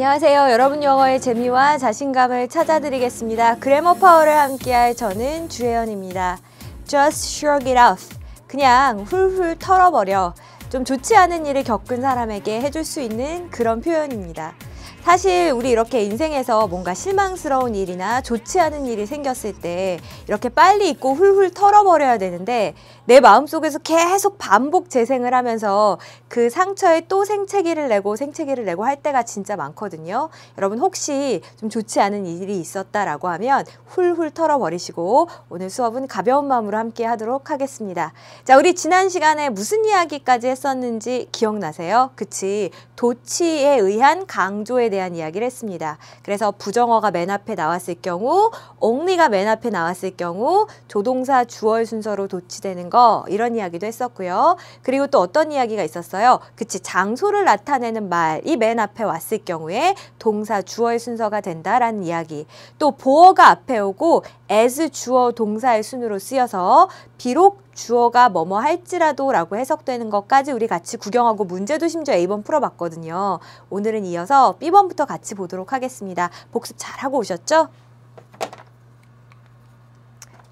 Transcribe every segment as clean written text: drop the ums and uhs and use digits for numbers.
안녕하세요. 여러분 영어의 재미와 자신감을 찾아드리겠습니다. 그래머 파워를 함께할 저는 주혜연입니다. Just shrug it off. 그냥 훌훌 털어버려. 좀 좋지 않은 일을 겪은 사람에게 해줄 수 있는 그런 표현입니다. 사실 우리 이렇게 인생에서 뭔가 실망스러운 일이나 좋지 않은 일이 생겼을 때 이렇게 빨리 잊고 훌훌 털어버려야 되는데 내 마음속에서 계속 반복 재생을 하면서 그 상처에 또 생채기를 내고 할 때가 진짜 많거든요. 여러분 혹시 좀 좋지 않은 일이 있었다라고 하면 훌훌 털어버리시고 오늘 수업은 가벼운 마음으로 함께 하도록 하겠습니다. 자, 우리 지난 시간에 무슨 이야기까지 했었는지 기억나세요? 그치? 도치에 의한 강조에 대한 이야기를 했습니다. 그래서 부정어가 맨 앞에 나왔을 경우, only가 맨 앞에 나왔을 경우 조동사 주어의 순서로 도치되는 거 이런 이야기도 했었고요. 그리고 또 어떤 이야기가 있었어요? 그치, 장소를 나타내는 말이 맨 앞에 왔을 경우에 동사 주어의 순서가 된다라는 이야기. 또 보어가 앞에 오고 as 주어 동사의 순으로 쓰여서 비록 주어가 뭐뭐 할지라도 라고 해석되는 것까지 우리 같이 구경하고 문제도 심지어 A번 풀어봤거든요. 오늘은 이어서 B번부터 같이 보도록 하겠습니다. 복습 잘하고 오셨죠?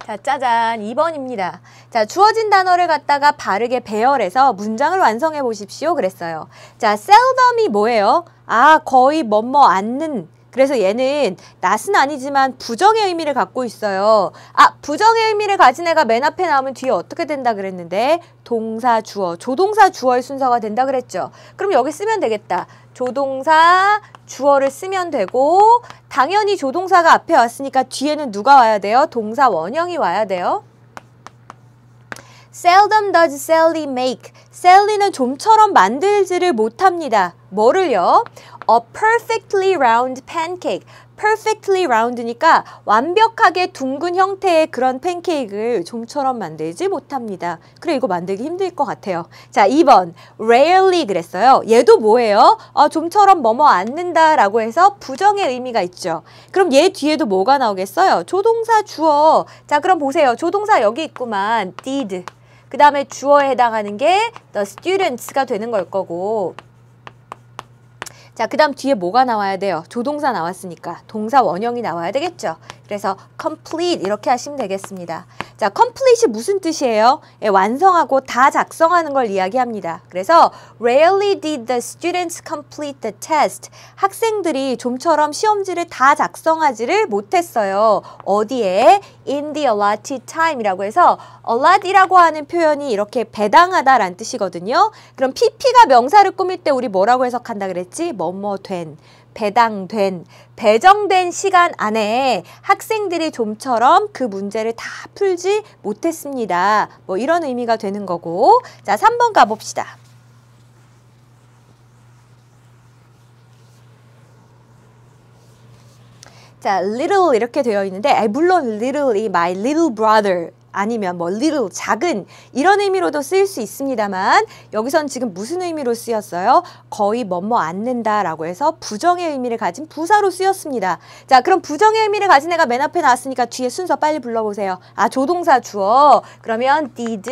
자, 짜잔, 2번입니다. 자, 주어진 단어를 갖다가 바르게 배열해서 문장을 완성해 보십시오. 그랬어요. 자, seldom이 뭐예요? 아, 거의 뭐뭐 않는. 그래서 얘는 낫은 아니지만 부정의 의미를 갖고 있어요. 아, 부정의 의미를 가진 애가 맨 앞에 나오면 뒤에 어떻게 된다 그랬는데 동사 주어, 조동사 주어의 순서가 된다 그랬죠. 그럼 여기 쓰면 되겠다. 조동사 주어를 쓰면 되고 당연히 조동사가 앞에 왔으니까 뒤에는 누가 와야 돼요? 동사 원형이 와야 돼요. Seldom does Sally make. Sally는 좀처럼 만들지를 못합니다. 뭐를요? A perfectly round pancake. perfectly round니까 완벽하게 둥근 형태의 그런 팬케이크를 좀처럼 만들지 못합니다. 그래, 이거 만들기 힘들 것 같아요. 자, 2번. rarely 그랬어요. 얘도 뭐예요? 좀처럼 뭐뭐 않는다 라고 해서 부정의 의미가 있죠. 그럼 얘 뒤에도 뭐가 나오겠어요? 조동사 주어. 자, 그럼 보세요. 조동사 여기 있구만. did. 그 다음에 주어에 해당하는 게 the students가 되는 걸 거고. 자, 그 다음 뒤에 뭐가 나와야 돼요? 조동사 나왔으니까 동사 원형이 나와야 되겠죠. 그래서 complete 이렇게 하시면 되겠습니다. 자, complete이 무슨 뜻이에요? 예, 완성하고 다 작성하는 걸 이야기합니다. 그래서 rarely did the students complete the test. 학생들이 좀처럼 시험지를 다 작성하지를 못했어요. 어디에? in the allotted time이라고 해서 allot이라고 하는 표현이 이렇게 배당하다라는 뜻이거든요. 그럼 pp가 명사를 꾸밀 때 우리 뭐라고 해석한다 그랬지? 뭐뭐 된, 배당된, 배정된 시간 안에 학생들이 좀처럼 그 문제를 다 풀지 못했습니다. 뭐 이런 의미가 되는 거고. 자, 3번 가봅시다. 자, little 이렇게 되어 있는데 물론 little이 my little brother 아니면 뭐 little, 작은 이런 의미로도 쓰일 수 있습니다만 여기선 지금 무슨 의미로 쓰였어요? 거의 뭐뭐 않는다 라고 해서 부정의 의미를 가진 부사로 쓰였습니다. 자, 그럼 부정의 의미를 가진 애가 맨 앞에 나왔으니까 뒤에 순서 빨리 불러보세요. 아, 조동사 주어. 그러면 did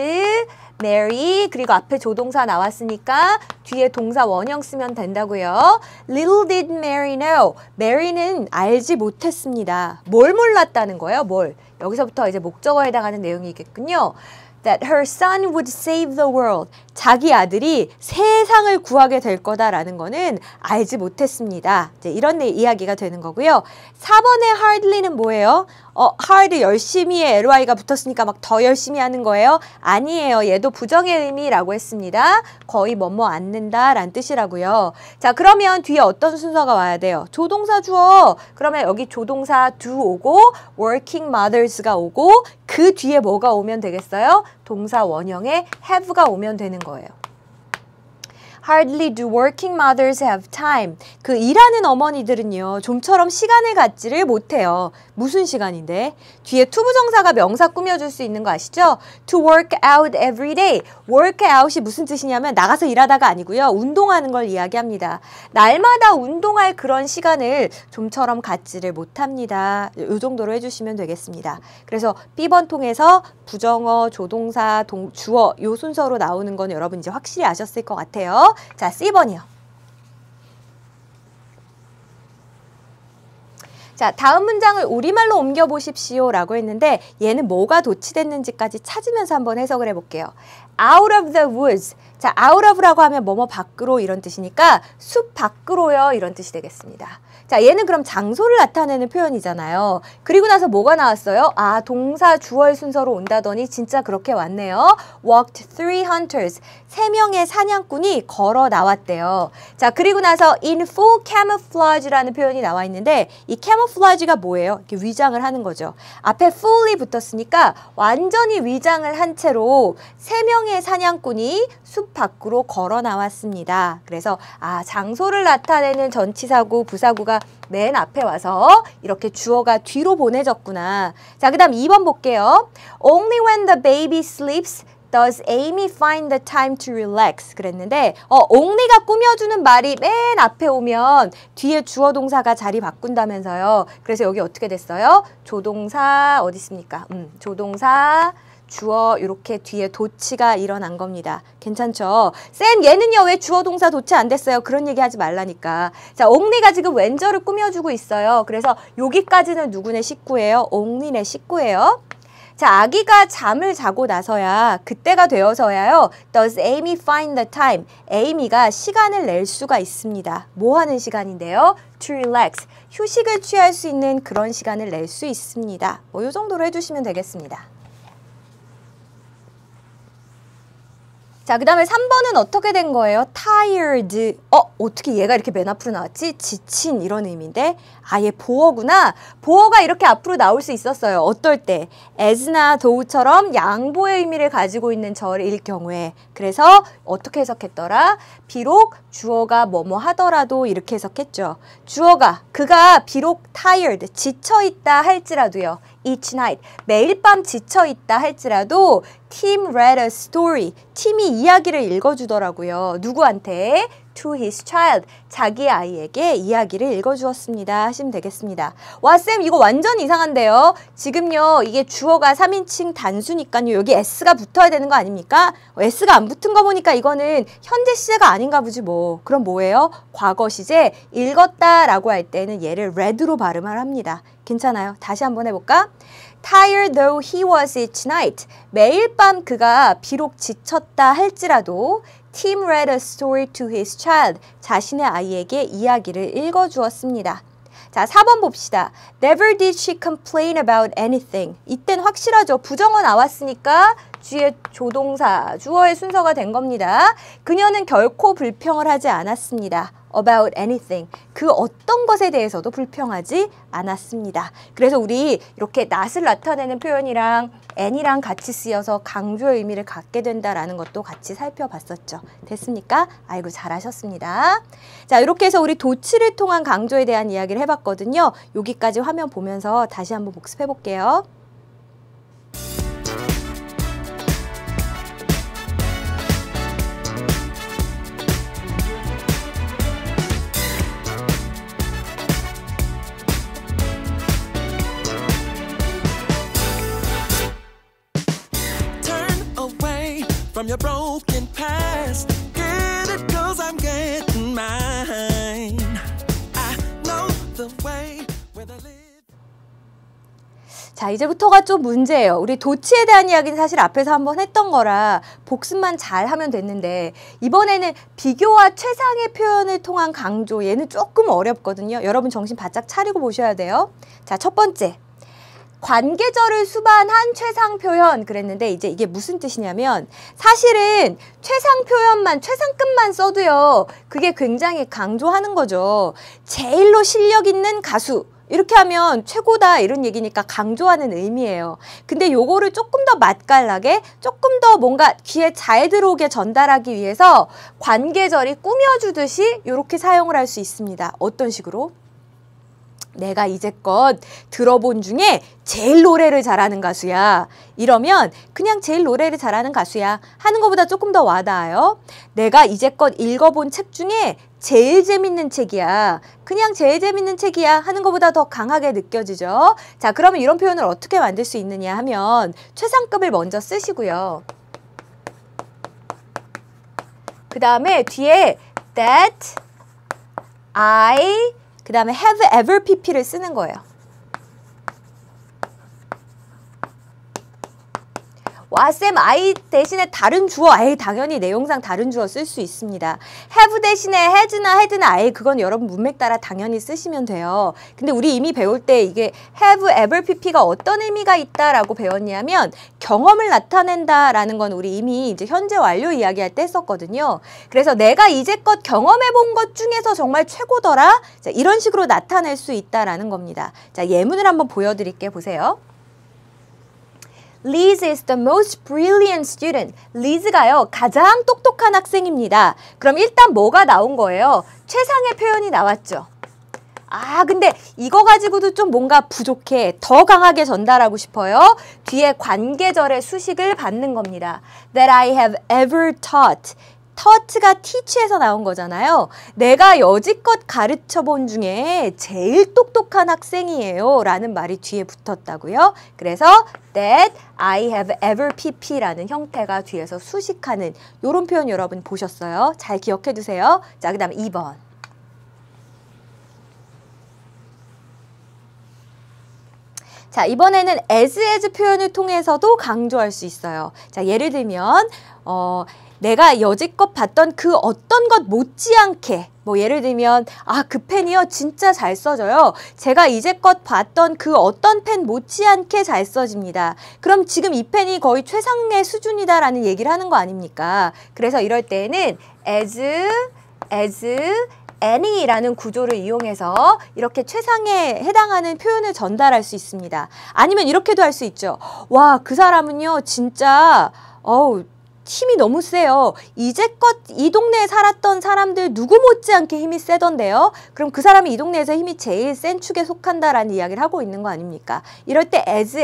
Mary 그리고 앞에 조동사 나왔으니까 뒤에 동사 원형 쓰면 된다고요. Little did Mary know. Mary는 알지 못했습니다. 뭘 몰랐다는 거예요? 뭘? 여기서부터 이제 목적어에 해당하는 내용이겠군요. That her son would save the world. 자기 아들이 세상을 구하게 될 거다라는 거는 알지 못했습니다. 이제 이런 이야기가 되는 거고요. 4번의 hardly는 뭐예요? hard 열심히에 ly가 붙었으니까 막 더 열심히 하는 거예요? 아니에요. 얘도 부정의 의미라고 했습니다. 거의 뭐뭐 않는다 라는 뜻이라고요. 자, 그러면 뒤에 어떤 순서가 와야 돼요? 조동사 주어. 그러면 여기 조동사 do 오고 working mothers가 오고 그 뒤에 뭐가 오면 되겠어요? 동사 원형에 have가 오면 되는 거예요. Hardly do working mothers have time. 그 일하는 어머니들은요, 좀처럼 시간을 갖지를 못해요. 무슨 시간인데? 뒤에 투부정사가 명사 꾸며줄 수 있는 거 아시죠? To work out every day. work out이 무슨 뜻이냐면 나가서 일하다가 아니고요. 운동하는 걸 이야기합니다. 날마다 운동할 그런 시간을 좀처럼 갖지를 못합니다. 이 정도로 해주시면 되겠습니다. 그래서 B번 통해서 부정어, 조동사, 주어 요 순서로 나오는 건 여러분 이제 확실히 아셨을 것 같아요. 자, C번이요. 자, 다음 문장을 우리말로 옮겨보십시오 라고 했는데 얘는 뭐가 도치됐는지까지 찾으면서 한번 해석을 해볼게요. Out of the woods. 자, out of라고 하면 뭐뭐 밖으로 이런 뜻이니까 숲 밖으로요 이런 뜻이 되겠습니다. 자, 얘는 그럼 장소를 나타내는 표현이잖아요. 그리고 나서 뭐가 나왔어요? 아, 동사 주어의 순서로 온다더니 진짜 그렇게 왔네요. Walked three hunters. 3명의 사냥꾼이 걸어 나왔대요. 자, 그리고 나서 in full camouflage라는 표현이 나와 있는데 이 camouflage가 뭐예요? 이렇게 위장을 하는 거죠. 앞에 fully 붙었으니까 완전히 위장을 한 채로 3명의 사냥꾼이 숲 밖으로 걸어 나왔습니다. 그래서 아, 장소를 나타내는 전치사구, 부사구가 맨 앞에 와서 이렇게 주어가 뒤로 보내졌구나. 자, 그 다음 2번 볼게요. Only when the baby sleeps does Amy find the time to relax 그랬는데 only가 꾸며주는 말이 맨 앞에 오면 뒤에 주어 동사가 자리 바꾼다면서요. 그래서 여기 어떻게 됐어요? 조동사 어디 있습니까? 조동사 주어 이렇게 뒤에 도치가 일어난 겁니다. 괜찮죠? 쌤 얘는요 왜 주어 동사 도치 안 됐어요? 그런 얘기 하지 말라니까. 자, only가 지금 웬저를 꾸며주고 있어요. 그래서 여기까지는 누구네 식구예요? only네 식구예요. 자, 아기가 잠을 자고 나서야 그때가 되어서야요. Does Amy find the time? 에이미가 시간을 낼 수가 있습니다. 뭐 하는 시간인데요? To relax. 휴식을 취할 수 있는 그런 시간을 낼 수 있습니다. 뭐 이 정도로 해주시면 되겠습니다. 자, 그 다음에 3번은 어떻게 된 거예요? tired. 어떻게 얘가 이렇게 맨 앞으로 나왔지? 지친 이런 의미인데 아예 보어구나. 보어가 이렇게 앞으로 나올 수 있었어요. 어떨 때? as나 though처럼 양보의 의미를 가지고 있는 절일 경우에. 그래서 어떻게 해석했더라? 비록 주어가 뭐뭐 하더라도 이렇게 해석했죠. 주어가 그가 비록 tired, 지쳐있다 할지라도요. each night, 매일 밤 지쳐있다 할지라도 Tim read a story, 팀이 이야기를 읽어주더라고요. 누구한테? To his child, 자기 아이에게 이야기를 읽어주었습니다 하시면 되겠습니다. 와, 쌤 이거 완전 이상한데요. 지금요 이게 주어가 3인칭 단수니까요. 여기 s가 붙어야 되는 거 아닙니까? s가 안 붙은 거 보니까 이거는 현재 시제가 아닌가 보지 뭐. 그럼 뭐예요? 과거 시제 읽었다라고 할 때는 얘를 read로 발음을 합니다. 괜찮아요? 다시 한번 해볼까? Tired though he was each night. 매일 밤 그가 비록 지쳤다 할지라도 Tim read a story to his child. 자신의 아이에게 이야기를 읽어주었습니다. 자, 4번 봅시다. Never did she complain about anything. 이땐 확실하죠. 부정어 나왔으니까 뒤에 조동사, 주어의 순서가 된 겁니다. 그녀는 결코 불평을 하지 않았습니다. About anything. 그 어떤 것에 대해서도 불평하지 않았습니다. 그래서 우리 이렇게 not을 나타내는 표현이랑 and이랑 같이 쓰여서 강조의 의미를 갖게 된다라는 것도 같이 살펴봤었죠. 됐습니까? 아이고 잘하셨습니다. 자, 이렇게 해서 우리 도치를 통한 강조에 대한 이야기를 해봤거든요. 여기까지 화면 보면서 다시 한번 복습해 볼게요. From your broken past, get it 'cause I'm getting mine. I know the way where they live. 자, 이제부터가 좀 문제예요. 우리 도치에 대한 이야기는 사실 앞에서 한번 했던 거라 복습만 잘 하면 됐는데 이번에는 비교와 최상의 표현을 통한 강조, 얘는 조금 어렵거든요. 여러분 정신 바짝 차리고 보셔야 돼요. 자, 첫 번째. 관계절을 수반한 최상 표현 그랬는데 이제 이게 무슨 뜻이냐면 사실은 최상 표현만 최상급만 써도요 그게 굉장히 강조하는 거죠. 제일로 실력 있는 가수 이렇게 하면 최고다 이런 얘기니까 강조하는 의미예요. 근데 요거를 조금 더 맛깔나게 조금 더 뭔가 귀에 잘 들어오게 전달하기 위해서 관계절이 꾸며주듯이 이렇게 사용을 할 수 있습니다. 어떤 식으로? 내가 이제껏 들어본 중에 제일 노래를 잘하는 가수야. 이러면 그냥 제일 노래를 잘하는 가수야 하는 것보다 조금 더 와닿아요. 내가 이제껏 읽어본 책 중에 제일 재밌는 책이야. 그냥 제일 재밌는 책이야 하는 것보다 더 강하게 느껴지죠. 자, 그러면 이런 표현을 어떻게 만들 수 있느냐 하면 최상급을 먼저 쓰시고요. 그 다음에 뒤에 that, I, 그 다음에 have ever pp를 쓰는 거예요. 와, 쌤, I 대신에 다른 주어. 에이, 당연히 내용상 다른 주어 쓸 수 있습니다. have 대신에 has나 had나 에이, 그건 여러분 문맥 따라 당연히 쓰시면 돼요. 근데 우리 이미 배울 때 이게 have, ever, pp가 어떤 의미가 있다라고 배웠냐면 경험을 나타낸다라는 건 우리 이미 이제 현재 완료 이야기할 때 했었거든요. 그래서 내가 이제껏 경험해 본 것 중에서 정말 최고더라. 자, 이런 식으로 나타낼 수 있다라는 겁니다. 자, 예문을 한번 보여드릴게요. 보세요. Liz is the most brilliant student. Liz가요, 가장 똑똑한 학생입니다. 그럼 일단 뭐가 나온 거예요? 최상의 표현이 나왔죠. 아, 근데 이거 가지고도 좀 뭔가 부족해. 더 강하게 전달하고 싶어요. 뒤에 관계절의 수식을 받는 겁니다. That I have ever taught. taught가 teach에서 나온 거잖아요. 내가 여지껏 가르쳐 본 중에 제일 똑똑한 학생이에요. 라는 말이 뒤에 붙었다고요. 그래서 that I have ever pp라는 형태가 뒤에서 수식하는 이런 표현 여러분 보셨어요? 잘 기억해 두세요. 자, 그 다음에 2번. 자, 이번에는 as 표현을 통해서도 강조할 수 있어요. 자, 예를 들면 내가 여지껏 봤던 그 어떤 것 못지않게 뭐 예를 들면 아, 그 펜이요 진짜 잘 써져요. 제가 이제껏 봤던 그 어떤 펜 못지않게 잘 써집니다. 그럼 지금 이 펜이 거의 최상의 수준이다라는 얘기를 하는 거 아닙니까? 그래서 이럴 때는 as, any라는 구조를 이용해서 이렇게 최상에 해당하는 표현을 전달할 수 있습니다. 아니면 이렇게도 할 수 있죠. 와, 그 사람은요 진짜 힘이 너무 세요. 이제껏 이 동네에 살았던 사람들 누구 못지않게 힘이 세던데요. 그럼 그 사람이 이 동네에서 힘이 제일 센 축에 속한다라는 이야기를 하고 있는 거 아닙니까? 이럴 때 as,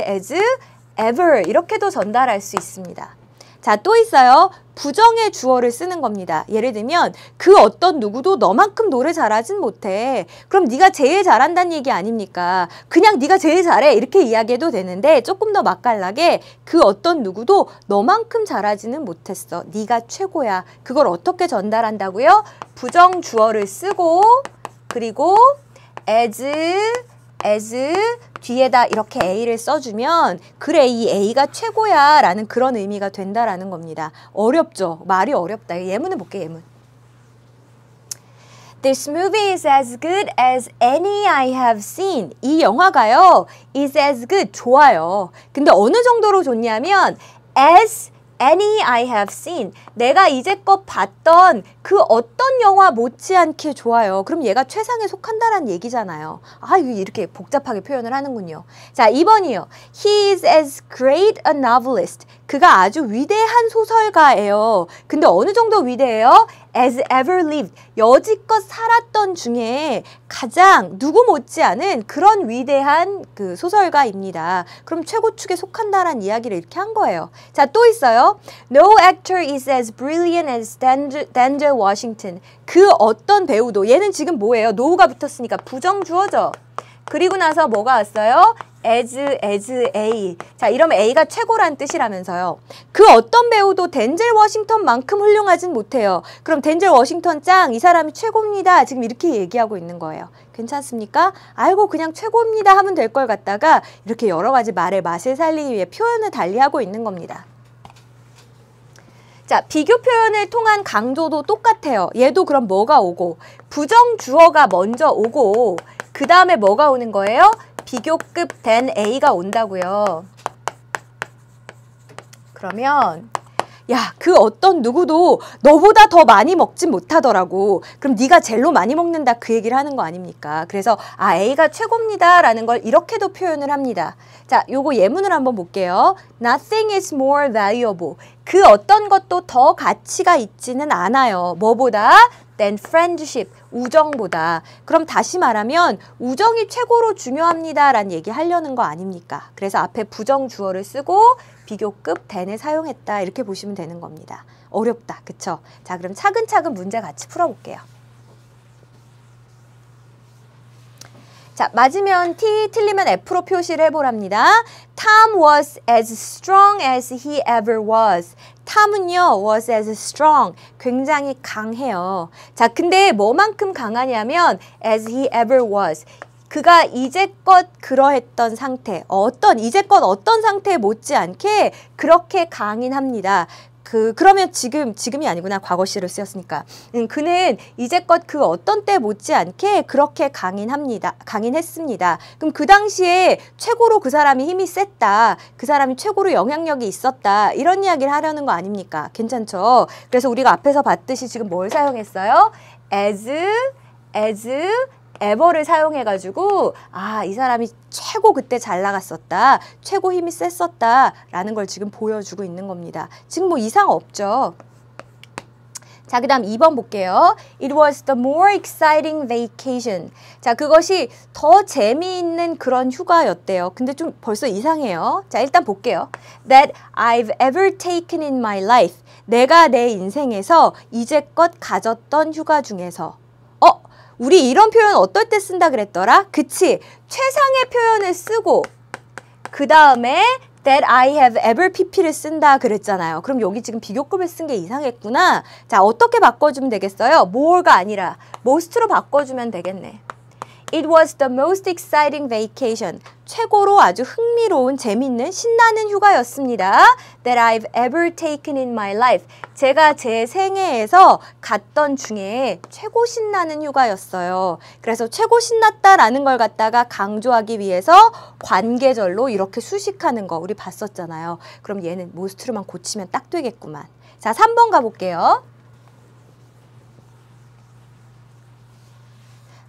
ever 이렇게도 전달할 수 있습니다. 자, 또 있어요. 부정의 주어를 쓰는 겁니다. 예를 들면 그 어떤 누구도 너만큼 노래 잘하진 못해. 그럼 네가 제일 잘한다는 얘기 아닙니까? 그냥 네가 제일 잘해 이렇게 이야기해도 되는데 조금 더 맛깔나게 그 어떤 누구도 너만큼 잘하지는 못했어. 네가 최고야. 그걸 어떻게 전달한다고요? 부정 주어를 쓰고 그리고 as 뒤에다 이렇게 A를 써주면 그래 이 A가 최고야 라는 그런 의미가 된다라는 겁니다. 어렵죠? 말이 어렵다. 예문을 볼게요. 예문. This movie is as good as any I have seen. 이 영화가요. is as good. 좋아요. 근데 어느 정도로 좋냐면 as any I have seen. 내가 이제껏 봤던 그 어떤 영화 못지않게 좋아요. 그럼 얘가 최상에 속한다는 얘기잖아요. 아, 이렇게 복잡하게 표현을 하는군요. 자, 2번이요. He is as great a novelist. 그가 아주 위대한 소설가예요. 근데 어느 정도 위대해요? as ever lived. 여지껏 살았던 중에 가장 누구 못지않은 그런 위대한 그 소설가입니다. 그럼 최고축에 속한다라는 이야기를 이렇게 한 거예요. 자, 또 있어요. No actor is as brilliant as Denzel Washington. 그 어떤 배우도 얘는 지금 뭐예요? no가 붙었으니까 부정주어죠. 그리고 나서 뭐가 왔어요? as A. 자, 이러면 A가 최고란 뜻이라면서요. 그 어떤 배우도 덴젤 워싱턴만큼 훌륭하진 못해요. 그럼 덴젤 워싱턴 짱, 이 사람이 최고입니다. 지금 이렇게 얘기하고 있는 거예요. 괜찮습니까? 아이고 그냥 최고입니다 하면 될 걸 갖다가 이렇게 여러 가지 말의 맛을 살리기 위해 표현을 달리하고 있는 겁니다. 자, 비교 표현을 통한 강조도 똑같아요. 얘도 그럼 뭐가 오고 부정주어가 먼저 오고 그 다음에 뭐가 오는 거예요? 비교급 된 A가 온다고요. 그러면 야, 그 어떤 누구도 너보다 더 많이 먹진 못하더라고. 그럼 네가 젤로 많이 먹는다 그 얘기를 하는 거 아닙니까? 그래서 아, A가 최고입니다 라는 걸 이렇게도 표현을 합니다. 자, 요거 예문을 한번 볼게요. Nothing is more valuable. 그 어떤 것도 더 가치가 있지는 않아요. 뭐보다? than friendship. 우정보다. 그럼 다시 말하면 우정이 최고로 중요합니다 라는 얘기 하려는 거 아닙니까? 그래서 앞에 부정주어를 쓰고 비교급 than을 사용했다 이렇게 보시면 되는 겁니다. 어렵다. 그쵸? 자, 그럼 차근차근 문제 같이 풀어볼게요. 자, 맞으면 T, 틀리면 F로 표시를 해보랍니다. Tom was as strong as he ever was. 탐은요, was as strong. 굉장히 강해요. 자, 근데 뭐만큼 강하냐면 as he ever was. 그가 이제껏 그러했던 상태, 이제껏 어떤 상태에 못지않게 그렇게 강인합니다. 그러면 지금이 아니구나. 과거시를 쓰였으니까. 그는 이제껏 그 어떤 때 못지않게 그렇게 강인했습니다. 그럼 그 당시에 최고로 그 사람이 힘이 셌다. 그 사람이 최고로 영향력이 있었다. 이런 이야기를 하려는 거 아닙니까? 괜찮죠? 그래서 우리가 앞에서 봤듯이 지금 뭘 사용했어요? as, ever를 사용해가지고 이 사람이 최고 그때 잘 나갔었다. 최고 힘이 셌었다. 라는 걸 지금 보여주고 있는 겁니다. 지금 뭐 이상 없죠. 자, 그 다음 2번 볼게요. It was the more exciting vacation. 자, 그것이 더 재미있는 그런 휴가였대요. 근데 좀 벌써 이상해요. 자, 일단 볼게요. That I've ever taken in my life. 내가 내 인생에서 이제껏 가졌던 휴가 중에서. 우리 이런 표현 어떨 때 쓴다 그랬더라? 그치? 최상의 표현을 쓰고 그 다음에 that I have ever pp를 쓴다 그랬잖아요. 그럼 여기 지금 비교급을 쓴 게 이상했구나. 자, 어떻게 바꿔주면 되겠어요? more가 아니라 most로 바꿔주면 되겠네. It was the most exciting vacation. 최고로 아주 흥미로운, 재밌는, 신나는 휴가였습니다. That I've ever taken in my life. 제가 제 생애에서 갔던 중에 최고 신나는 휴가였어요. 그래서 최고 신났다라는 걸 갖다가 강조하기 위해서 관계절로 이렇게 수식하는 거 우리 봤었잖아요. 그럼 얘는 most로만 고치면 딱 되겠구만. 자, 3번 가볼게요.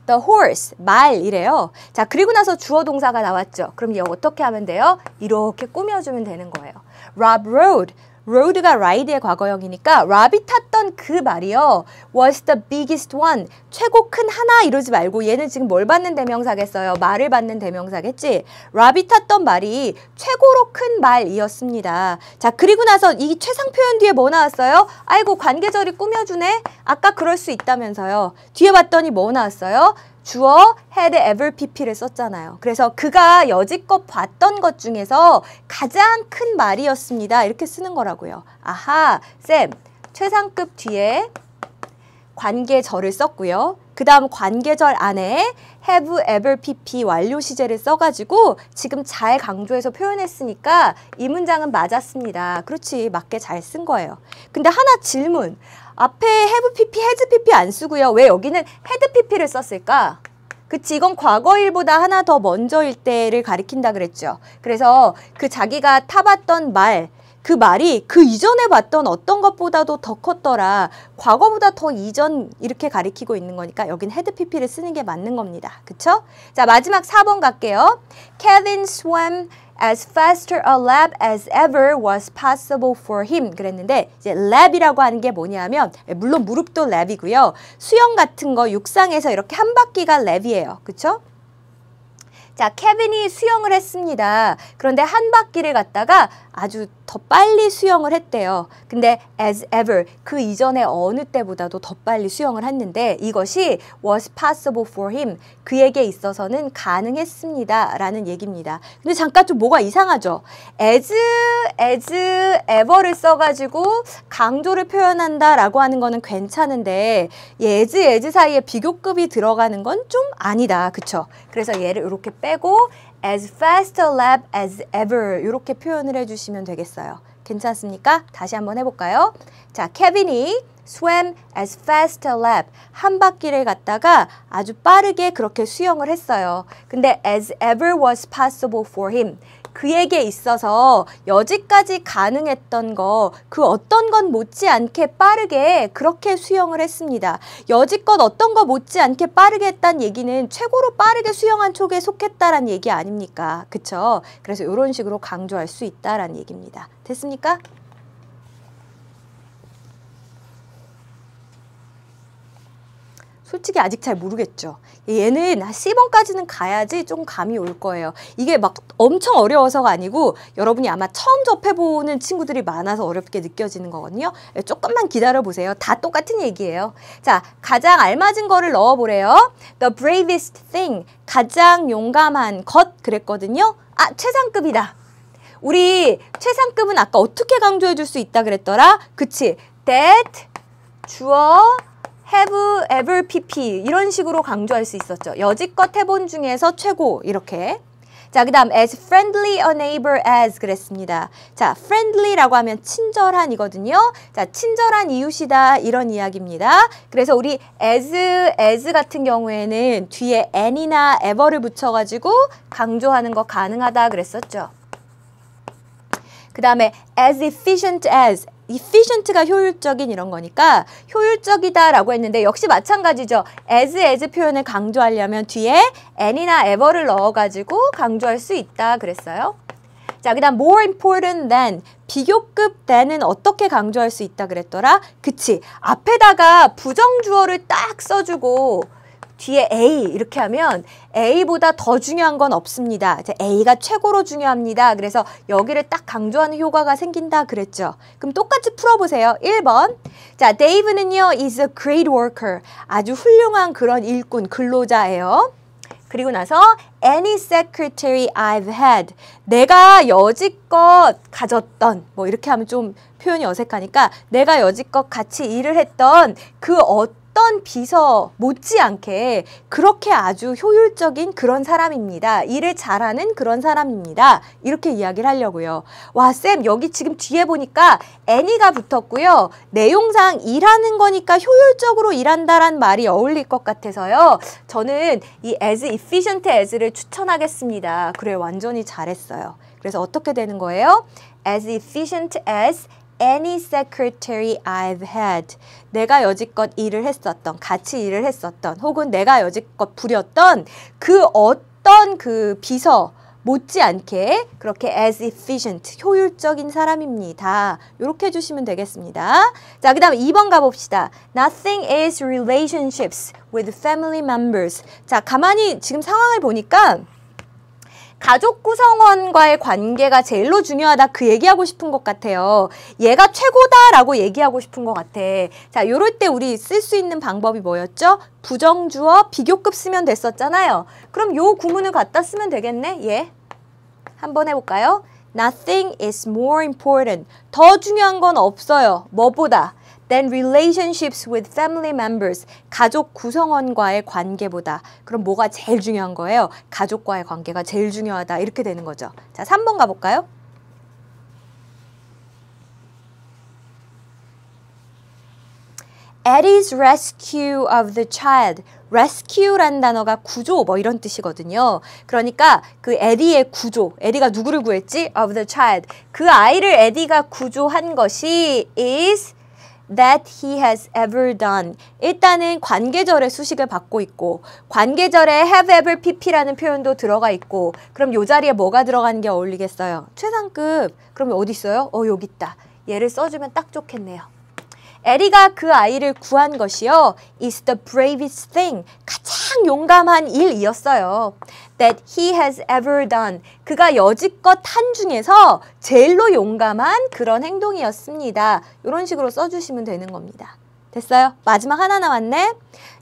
The horse, 말이래요. 자, 그리고 나서 주어 동사가 나왔죠. 그럼 얘 어떻게 하면 돼요? 이렇게 꾸며주면 되는 거예요. Rob rode. road가 ride의 과거형이니까 Rob이 탔던 그 말이요. was the biggest one. 최고 큰 하나 이러지 말고 얘는 지금 뭘 받는 대명사겠어요? 말을 받는 대명사겠지? Rob이 탔던 말이 최고로 큰 말이었습니다. 자, 그리고 나서 이 최상 표현 뒤에 뭐 나왔어요? 아이고, 관계절이 꾸며주네? 아까 그럴 수 있다면서요. 뒤에 봤더니 뭐 나왔어요? 주어 had ever pp를 썼잖아요. 그래서 그가 여지껏 봤던 것 중에서 가장 큰 말이었습니다. 이렇게 쓰는 거라고요. 아하, 쌤, 최상급 뒤에 관계절을 썼고요. 그 다음 관계절 안에 have ever pp 완료 시제를 써가지고 지금 잘 강조해서 표현했으니까 이 문장은 맞았습니다. 그렇지, 맞게 잘 쓴 거예요. 근데 하나 질문. 앞에 have pp, has pp 안 쓰고요. 왜 여기는 had pp를 썼을까? 그치, 이건 과거일보다 하나 더 먼저일 때를 가리킨다 그랬죠. 그래서 그 자기가 타봤던 말, 그 말이 그 이전에 봤던 어떤 것보다도 더 컸더라. 과거보다 더 이전 이렇게 가리키고 있는 거니까 여긴 had pp를 쓰는 게 맞는 겁니다. 그쵸? 자, 마지막 4번 갈게요. Kevin swam as faster a lap as ever was possible for him. 그랬는데 이제 lap이라고 하는 게 뭐냐면 물론 무릎도 lap이고요. 수영 같은 거 육상에서 이렇게 한 바퀴가 lap이에요. 그쵸? 자, 케빈이 수영을 했습니다. 그런데 한 바퀴를 갖다가 아주 더 빨리 수영을 했대요. 근데 as ever, 그 이전에 어느 때보다도 더 빨리 수영을 했는데 이것이 was possible for him, 그에게 있어서는 가능했습니다. 라는 얘기입니다. 근데 잠깐 좀 뭐가 이상하죠? as ever를 써가지고 강조를 표현한다 라고 하는 거는 괜찮은데 as 사이에 비교급이 들어가는 건 좀 아니다. 그쵸? 그래서 얘를 이렇게 빼고 as fast a lap as ever 이렇게 표현을 해주시면 되겠어요. 괜찮습니까? 다시 한번 해볼까요? 자, 케빈이 swam as fast a lap, 한 바퀴를 갖다가 아주 빠르게 그렇게 수영을 했어요. 근데 as ever was possible for him, 그에게 있어서 여지까지 가능했던 거, 그 어떤 건 못지않게 빠르게 그렇게 수영을 했습니다. 여지껏 어떤 거 못지않게 빠르게 했다는 얘기는 최고로 빠르게 수영한 쪽에 속했다라는 얘기 아닙니까? 그쵸? 그래서 이런 식으로 강조할 수 있다라는 얘기입니다. 됐습니까? 솔직히 아직 잘 모르겠죠. 얘는 C번까지는 가야지 좀 감이 올 거예요. 이게 막 엄청 어려워서가 아니고 여러분이 아마 처음 접해보는 친구들이 많아서 어렵게 느껴지는 거거든요. 조금만 기다려보세요. 다 똑같은 얘기예요. 자, 가장 알맞은 거를 넣어보래요. The bravest thing, 가장 용감한 것 그랬거든요. 아, 최상급이다. 우리 최상급은 아까 어떻게 강조해 줄 수 있다 그랬더라? 그치? That, 주어, have ever pp 이런 식으로 강조할 수 있었죠. 여지껏 해본 중에서 최고 이렇게. 자, 그 다음 as friendly a neighbor as 그랬습니다. 자, friendly라고 하면 친절한이거든요. 자, 친절한 이웃이다 이런 이야기입니다. 그래서 우리 as 같은 경우에는 뒤에 and이나 ever를 붙여가지고 강조하는 거 가능하다 그랬었죠. 그 다음에 as efficient as efficient가 효율적인 이런 거니까 효율적이다라고 했는데 역시 마찬가지죠. as 표현을 강조하려면 뒤에 and이나 ever를 넣어가지고 강조할 수 있다 그랬어요. 자, 그 다음 more important than 비교급 than은 어떻게 강조할 수 있다 그랬더라? 그치. 앞에다가 부정주어를 딱 써주고 뒤에 A 이렇게 하면 A보다 더 중요한 건 없습니다. A가 최고로 중요합니다. 그래서 여기를 딱 강조하는 효과가 생긴다 그랬죠. 그럼 똑같이 풀어보세요. 1번. 자, Dave는요 is a great worker. 아주 훌륭한 그런 일꾼, 근로자예요. 그리고 나서 any secretary I've had. 내가 여지껏 가졌던 뭐 이렇게 하면 좀 표현이 어색하니까 내가 여지껏 같이 일을 했던 그 어떤 비서 못지않게 그렇게 아주 효율적인 그런 사람입니다. 일을 잘하는 그런 사람입니다. 이렇게 이야기를 하려고요. 와, 쌤 여기 지금 뒤에 보니까 any가 붙었고요. 내용상 일하는 거니까 효율적으로 일한다란 말이 어울릴 것 같아서요. 저는 이 as efficient as를 추천하겠습니다. 그래, 완전히 잘했어요. 그래서 어떻게 되는 거예요? as efficient as any secretary I've had. 내가 여지껏 일을 했었던, 같이 일을 했었던, 혹은 내가 여지껏 부렸던 그 어떤 그 비서 못지않게 그렇게 as efficient, 효율적인 사람입니다. 이렇게 해주시면 되겠습니다. 자, 그 다음 2번 가봅시다. Nothing is relationships with family members. 자, 가만히 지금 상황을 보니까 가족 구성원과의 관계가 제일로 중요하다 그 얘기하고 싶은 것 같아요. 얘가 최고다라고 얘기하고 싶은 것 같아. 자, 요럴 때 우리 쓸 수 있는 방법이 뭐였죠? 부정주어 비교급 쓰면 됐었잖아요. 그럼 요 구문을 갖다 쓰면 되겠네. 예. 한번 해볼까요? Nothing is more important. 더 중요한 건 없어요. 뭐보다? Than relationships with family members. 가족 구성원과의 관계보다. 그럼 뭐가 제일 중요한 거예요? 가족과의 관계가 제일 중요하다. 이렇게 되는 거죠. 자, 3번 가볼까요? Eddie's rescue of the child. rescue란 단어가 구조 뭐 이런 뜻이거든요. 그러니까 그 에디의 구조, 에디가 누구를 구했지? of the child. 그 아이를 에디가 구조한 것이 is that he has ever done. 일단은 관계절의 수식을 받고 있고 관계절에 have ever pp라는 표현도 들어가 있고 그럼 요 자리에 뭐가 들어가는 게 어울리겠어요? 최상급. 그럼 어디 있어요? 여기 있다. 얘를 써주면 딱 좋겠네요. 에리가 그 아이를 구한 것이요. is the bravest thing. 가장 용감한 일이었어요. that he has ever done. 그가 여지껏 한 중에서 제일로 용감한 그런 행동이었습니다. 이런 식으로 써주시면 되는 겁니다. 됐어요? 마지막 하나 남았네.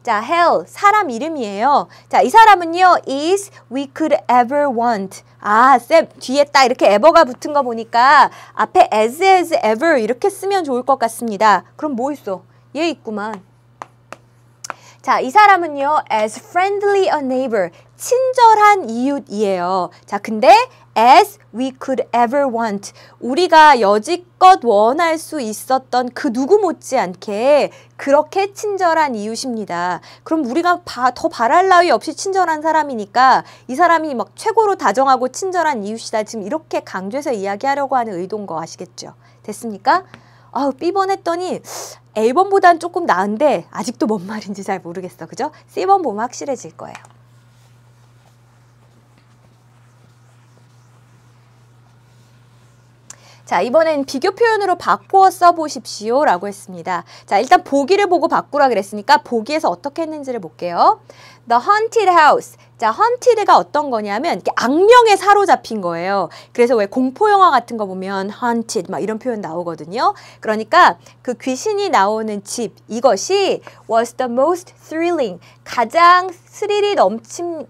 자, hell, 사람 이름이에요. 자, 이 사람은요, is we could ever want. 아, 쌤, 뒤에 딱 이렇게 ever가 붙은 거 보니까 앞에 as ever 이렇게 쓰면 좋을 것 같습니다. 그럼 뭐 있어? 얘 있구만. 자, 이 사람은요, as friendly a neighbor, 친절한 이웃이에요. 자, 근데 as we could ever want, 우리가 여지껏 원할 수 있었던 그 누구 못지않게 그렇게 친절한 이웃입니다. 그럼 우리가 더 바랄 나위 없이 친절한 사람이니까 이 사람이 막 최고로 다정하고 친절한 이웃이다. 지금 이렇게 강조해서 이야기하려고 하는 의도인 거 아시겠죠? 됐습니까? 아우, B번 했더니 A번보단 조금 나은데 아직도 뭔 말인지 잘 모르겠어. 그죠? C번 보면 확실해질 거예요. 자, 이번엔 비교 표현으로 바꾸어 써보십시오 라고 했습니다. 자, 일단 보기를 보고 바꾸라 그랬으니까 보기에서 어떻게 했는지를 볼게요. The haunted house. 자, haunted가 어떤 거냐면 이렇게 악령에 사로잡힌 거예요. 그래서 왜 공포영화 같은 거 보면 haunted 막 이런 표현 나오거든요. 그러니까 그 귀신이 나오는 집, 이것이 was the most thrilling. 가장 스릴이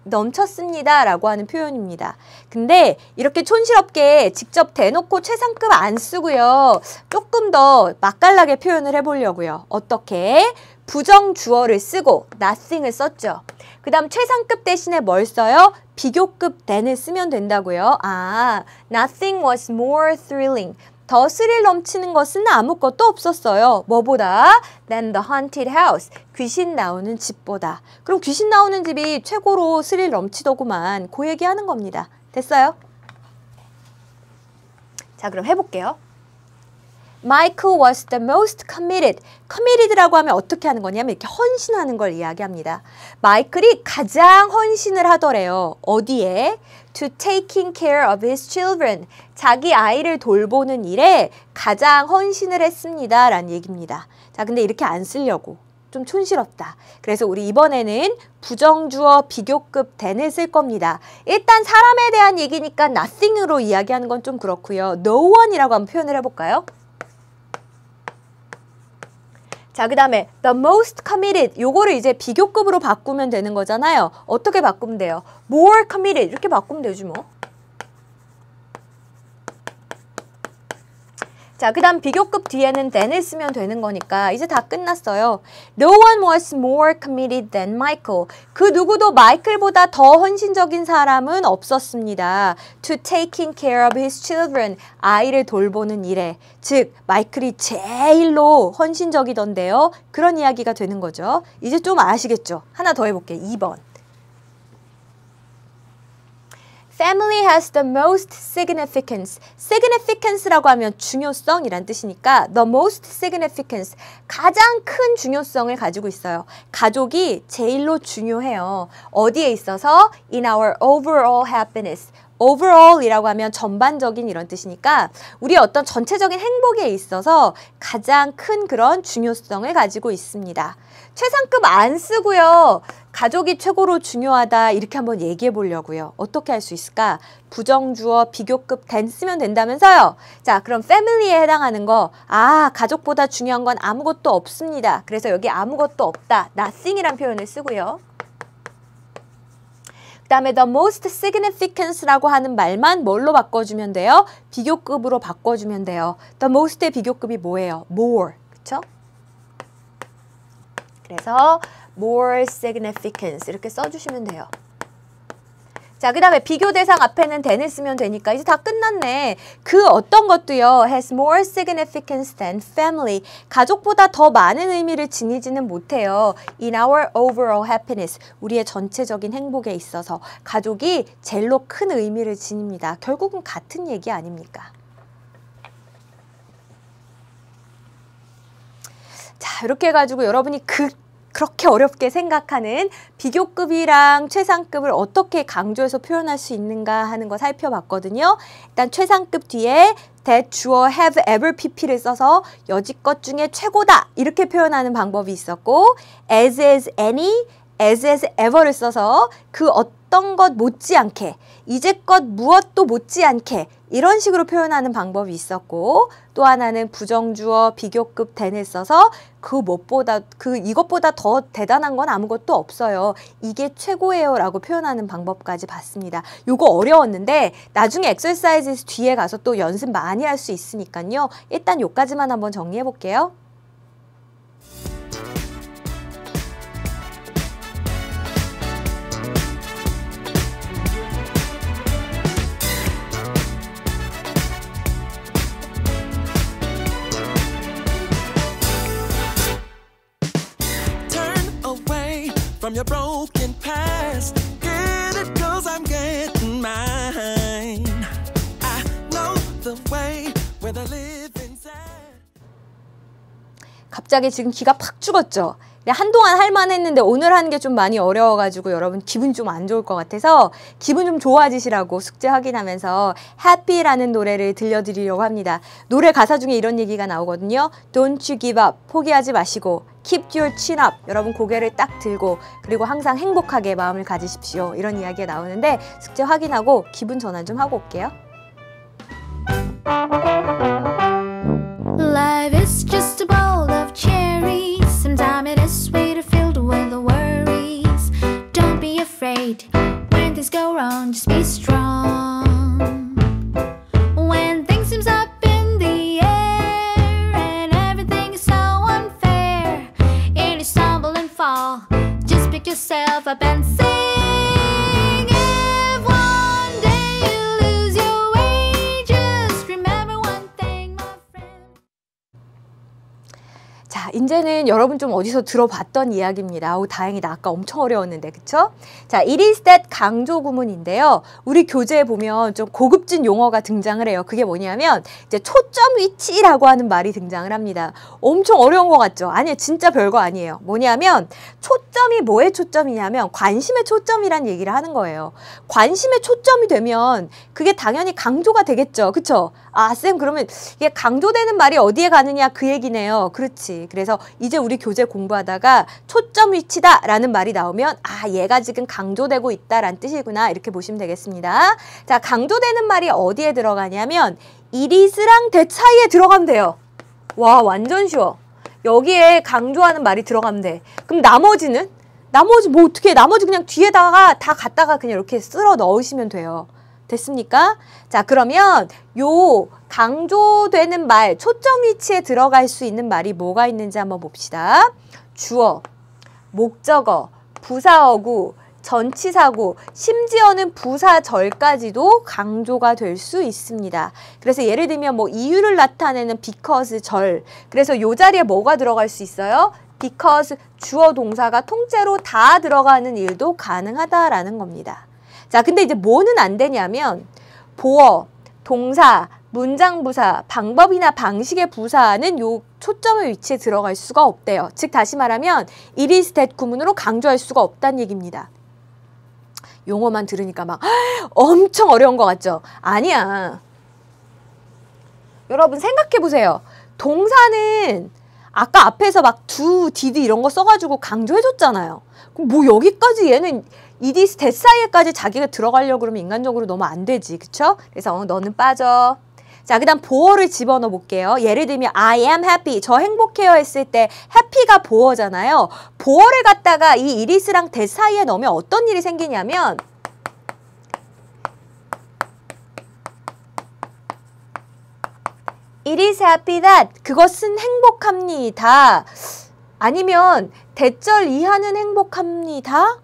넘쳤습니다 라고 하는 표현입니다. 근데 이렇게 촌스럽게 직접 대놓고 최상급 안 쓰고요. 조금 더 맛깔나게 표현을 해보려고요. 어떻게? 부정 주어를 쓰고 nothing을 썼죠. 그 다음 최상급 대신에 뭘 써요? 비교급 than을 쓰면 된다고요. 아, nothing was more thrilling. 더 스릴 넘치는 것은 아무것도 없었어요. 뭐보다? Than the haunted house. 귀신 나오는 집보다. 그럼 귀신 나오는 집이 최고로 스릴 넘치더구만. 그 얘기하는 겁니다. 됐어요? 자, 그럼 해볼게요. Michael was the most committed. committed라고 하면 어떻게 하는 거냐면 이렇게 헌신하는 걸 이야기합니다. 마이클이 가장 헌신을 하더래요. 어디에? To taking care of his children. 자기 아이를 돌보는 일에 가장 헌신을 했습니다. 라는 얘기입니다. 자, 근데 이렇게 안 쓰려고. 좀 촌스럽다. 그래서 우리 이번에는 부정주어 비교급 than을 쓸 겁니다. 일단 사람에 대한 얘기니까 nothing으로 이야기하는 건 좀 그렇고요. No one이라고 한번 표현을 해볼까요? 자, 그 다음에 the most committed. 요거를 이제 비교급으로 바꾸면 되는 거잖아요. 어떻게 바꾸면 돼요? more committed. 이렇게 바꾸면 되지 뭐. 자, 그 다음 비교급 뒤에는 than을 쓰면 되는 거니까 이제 다 끝났어요. No one was more committed than Michael. 그 누구도 마이클보다 더 헌신적인 사람은 없었습니다. To taking care of his children. 아이를 돌보는 일에. 즉, 마이클이 제일로 헌신적이던데요. 그런 이야기가 되는 거죠. 이제 좀 아시겠죠? 하나 더 해볼게요. 2번. Family has the most significance. significance라고 하면 중요성이란 뜻이니까 the most significance, 가장 큰 중요성을 가지고 있어요. 가족이 제일로 중요해요. 어디에 있어서? In our overall happiness. overall이라고 하면 전반적인 이런 뜻이니까 우리의 어떤 전체적인 행복에 있어서 가장 큰 그런 중요성을 가지고 있습니다. 최상급 안 쓰고요. 가족이 최고로 중요하다 이렇게 한번 얘기해 보려고요. 어떻게 할 수 있을까? 부정주어 비교급 than 쓰면 된다면서요. 자, 그럼 family에 해당하는 거, 아, 가족보다 중요한 건 아무것도 없습니다. 그래서 여기 아무것도 없다, nothing이란 표현을 쓰고요. 그 다음에 the most significance라고 하는 말만 뭘로 바꿔주면 돼요? 비교급으로 바꿔주면 돼요. the most의 비교급이 뭐예요? more, 그쵸? 그래서 more significance 이렇게 써주시면 돼요. 자, 그 다음에 비교 대상 앞에는 than을 쓰면 되니까 이제 다 끝났네. 그 어떤 것도요. has more significance than family. 가족보다 더 많은 의미를 지니지는 못해요. In our overall happiness. 우리의 전체적인 행복에 있어서 가족이 제일로 큰 의미를 지닙니다. 결국은 같은 얘기 아닙니까? 자, 이렇게 해가지고 여러분이 그렇게 어렵게 생각하는 비교급이랑 최상급을 어떻게 강조해서 표현할 수 있는가 하는 거 살펴봤거든요. 일단 최상급 뒤에 that 주어 have ever pp를 써서 여지껏 중에 최고다 이렇게 표현하는 방법이 있었고 as any, as ever를 써서 그 어떤 것 못지않게 이제껏 무엇도 못지않게 이런 식으로 표현하는 방법이 있었고 또 하나는 부정주어 비교급 than을 써서 이것보다 더 대단한 건 아무것도 없어요. 이게 최고예요 라고 표현하는 방법까지 봤습니다. 요거 어려웠는데 나중에 엑서사이즈 뒤에 가서 또 연습 많이 할 수 있으니까요. 일단 요까지만 한번 정리해 볼게요. From your broken past, get it 'cause I'm getting mine. I know the way where they live inside. 갑자기 지금 기가 팍 죽었죠? 한동안 할만했는데 오늘 하는 게 좀 많이 어려워가지고 여러분 기분 좀 안 좋을 것 같아서 기분 좀 좋아지시라고 숙제 확인하면서 Happy라는 노래를 들려드리려고 합니다. 노래 가사 중에 이런 얘기가 나오거든요. Don't you give up. 포기하지 마시고 Keep your chin up. 여러분 고개를 딱 들고 그리고 항상 행복하게 마음을 가지십시오. 이런 이야기가 나오는데 숙제 확인하고 기분 전환 좀 하고 올게요. Life is just a bowl of cherries. Sometimes it is sweet, filled with the worries. Don't be afraid when things go wrong. Just be strong. When things seems up in the air and everything is so unfair, it is time. 자, 이제는 여러분 좀 어디서 들어봤던 이야기입니다. 오, 다행이다. 아까 엄청 어려웠는데, 그쵸? 자, it is that 강조 구문인데요. 우리 교재에 보면 좀 고급진 용어가 등장을 해요. 그게 뭐냐면 이제 초점 위치라고 하는 말이 등장을 합니다. 엄청 어려운 것 같죠? 아니에요. 진짜 별거 아니에요. 뭐냐면 초점이 뭐에 초점이냐면 관심의 초점이란 얘기를 하는 거예요. 관심의 초점이 되면 그게 당연히 강조가 되겠죠. 그쵸? 아, 쌤, 그러면 이게 강조되는 말이 어디에 가느냐 그 얘기네요. 그렇지. 그래서 이제 우리 교재 공부하다가 초점 위치다 라는 말이 나오면 아, 얘가 지금 강조되고 있다라는 뜻이구나 이렇게 보시면 되겠습니다. 자, 강조되는 말이 어디에 들어가냐면 it is랑 that 사이에 들어가면 돼요. 와, 완전 쉬워. 여기에 강조하는 말이 들어가면 돼. 그럼 나머지는? 나머지 뭐 어떻게 해? 나머지 그냥 뒤에다가 다 갖다가 그냥 이렇게 쓸어 넣으시면 돼요. 됐습니까? 자, 그러면 요 강조되는 말, 초점 위치에 들어갈 수 있는 말이 뭐가 있는지 한번 봅시다. 주어, 목적어, 부사어구, 전치사구, 심지어는 부사절까지도 강조가 될 수 있습니다. 그래서 예를 들면 뭐 이유를 나타내는 because 절. 그래서 요 자리에 뭐가 들어갈 수 있어요? because 주어 동사가 통째로 다 들어가는 일도 가능하다라는 겁니다. 자, 근데 이제 뭐는 안 되냐면 보어, 동사, 문장부사, 방법이나 방식의 부사는 요 초점의 위치에 들어갈 수가 없대요. 즉 다시 말하면 it is that 구문으로 강조할 수가 없다는 얘기입니다. 용어만 들으니까 막 엄청 어려운 것 같죠? 아니야. 여러분 생각해 보세요. 동사는 아까 앞에서 막 do, did 이런 거 써가지고 강조해줬잖아요. 그럼 뭐 여기까지 얘는 it is that 사이에까지 자기가 들어가려고 그러면 인간적으로 너무 안 되지. 그쵸? 그래서 너는 빠져. 자, 그 다음 보어를 집어넣어 볼게요. 예를 들면 I am happy. 저 행복해요 했을 때 happy가 보어잖아요. 보어를 갖다가 이 it is랑 that 사이에 넣으면 어떤 일이 생기냐면 it is happy that 그것은 행복합니다. 아니면 대절 이하는 행복합니다.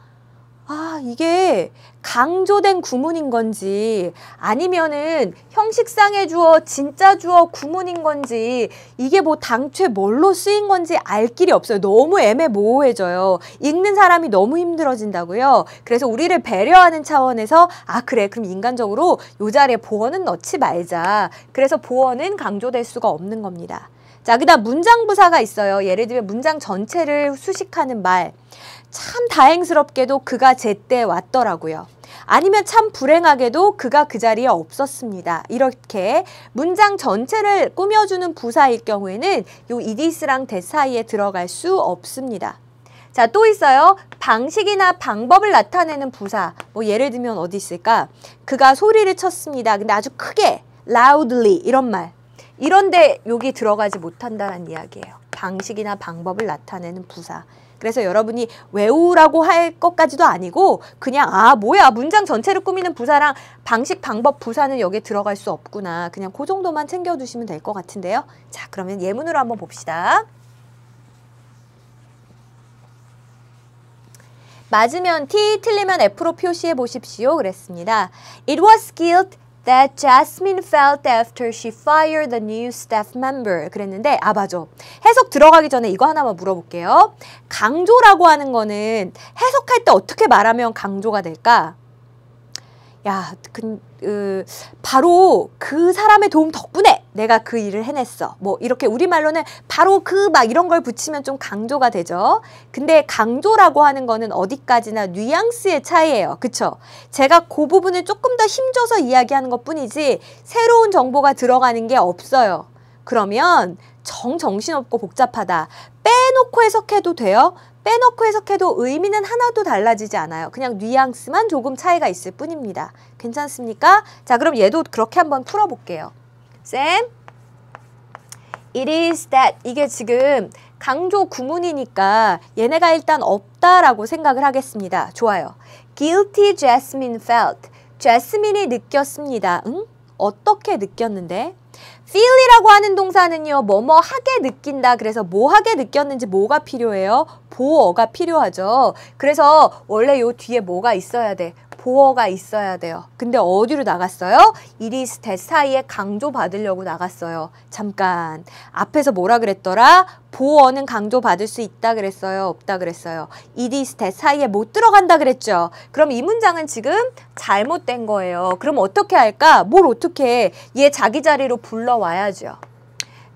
아, 이게 강조된 구문인 건지 아니면은 형식상의 주어, 진짜 주어 구문인 건지 이게 뭐 당최 뭘로 쓰인 건지 알 길이 없어요. 너무 애매모호해져요. 읽는 사람이 너무 힘들어진다고요. 그래서 우리를 배려하는 차원에서 아, 그래, 그럼 인간적으로 요 자리에 보어는 넣지 말자. 그래서 보어는 강조될 수가 없는 겁니다. 자, 그 다음 문장부사가 있어요. 예를 들면 문장 전체를 수식하는 말. 참 다행스럽게도 그가 제때 왔더라고요. 아니면 참 불행하게도 그가 그 자리에 없었습니다. 이렇게 문장 전체를 꾸며주는 부사일 경우에는 요 it is랑 that 사이에 들어갈 수 없습니다. 자, 또 있어요. 방식이나 방법을 나타내는 부사. 뭐 예를 들면 어디 있을까? 그가 소리를 쳤습니다. 근데 아주 크게, loudly 이런 말. 이런데 여기 들어가지 못한다는 이야기예요. 방식이나 방법을 나타내는 부사. 그래서 여러분이 외우라고 할 것까지도 아니고 그냥 아, 뭐야, 문장 전체를 꾸미는 부사랑 방식, 방법, 부사는 여기에 들어갈 수 없구나. 그냥 그 정도만 챙겨두시면 될 것 같은데요. 자, 그러면 예문으로 한번 봅시다. 맞으면 T, 틀리면 F로 표시해 보십시오. 그랬습니다. It was guilt that Jasmine felt after she fired the new staff member. 그랬는데 아, 맞아. 해석 들어가기 전에 이거 하나만 물어볼게요. 강조라고 하는 거는 해석할 때 어떻게 말하면 강조가 될까? 야, 바로 그 사람의 도움 덕분에 내가 그 일을 해냈어. 뭐 이렇게 우리말로는 바로 그 막 이런 걸 붙이면 좀 강조가 되죠. 근데 강조라고 하는 거는 어디까지나 뉘앙스의 차이예요. 그쵸? 제가 그 부분을 조금 더 힘줘서 이야기하는 것 뿐이지 새로운 정보가 들어가는 게 없어요. 그러면 정신없고 복잡하다. 빼놓고 해석해도 돼요? 빼놓고 해석해도 의미는 하나도 달라지지 않아요. 그냥 뉘앙스만 조금 차이가 있을 뿐입니다. 괜찮습니까? 자, 그럼 얘도 그렇게 한번 풀어볼게요. 쌤, it is that 이게 지금 강조 구문이니까 얘네가 일단 없다라고 생각을 하겠습니다. 좋아요. Guilty Jasmine felt. 자스민이 느꼈습니다. 응? 어떻게 느꼈는데? feel이라고 하는 동사는요, 뭐뭐 하게 느낀다. 그래서 뭐 하게 느꼈는지 뭐가 필요해요? 보어가 필요하죠. 그래서 원래 요 뒤에 뭐가 있어야 돼? 보어가 있어야 돼요. 근데 어디로 나갔어요? it is that 사이에 강조받으려고 나갔어요. 잠깐. 앞에서 뭐라 그랬더라? 보어는 강조받을 수 있다 그랬어요? 없다 그랬어요? it is that 사이에 못 들어간다 그랬죠? 그럼 이 문장은 지금 잘못된 거예요. 그럼 어떻게 할까? 뭘 어떻게 해? 얘 자기 자리로 불러와야죠.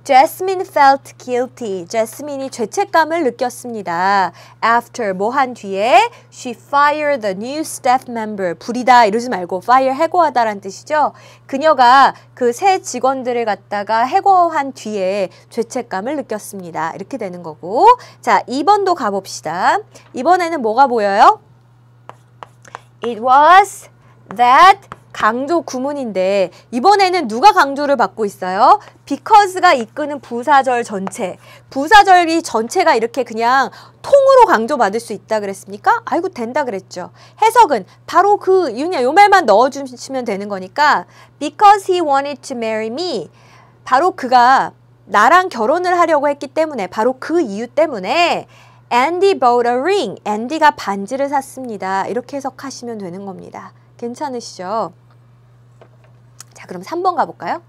Jasmine felt guilty. 제스민이 죄책감을 느꼈습니다. After 뭐 한 뒤에 she fired the new staff member. 부리다 이러지 말고 fire 해고하다라는 뜻이죠. 그녀가 그 새 직원들을 갖다가 해고한 뒤에 죄책감을 느꼈습니다. 이렇게 되는 거고. 자, 2번도 가봅시다. 이번에는 뭐가 보여요? It was that 강조 구문인데 이번에는 누가 강조를 받고 있어요? because가 이끄는 부사절 전체. 부사절이 전체가 이렇게 그냥 통으로 강조받을 수 있다 그랬습니까? 아이고 된다 그랬죠. 해석은 바로 요 말만 넣어주시면 되는 거니까 because he wanted to marry me. 바로 그가 나랑 결혼을 하려고 했기 때문에 바로 그 이유 때문에 Andy bought a ring. 앤디가 반지를 샀습니다. 이렇게 해석하시면 되는 겁니다. 괜찮으시죠? 자, 그럼 3번 가볼까요?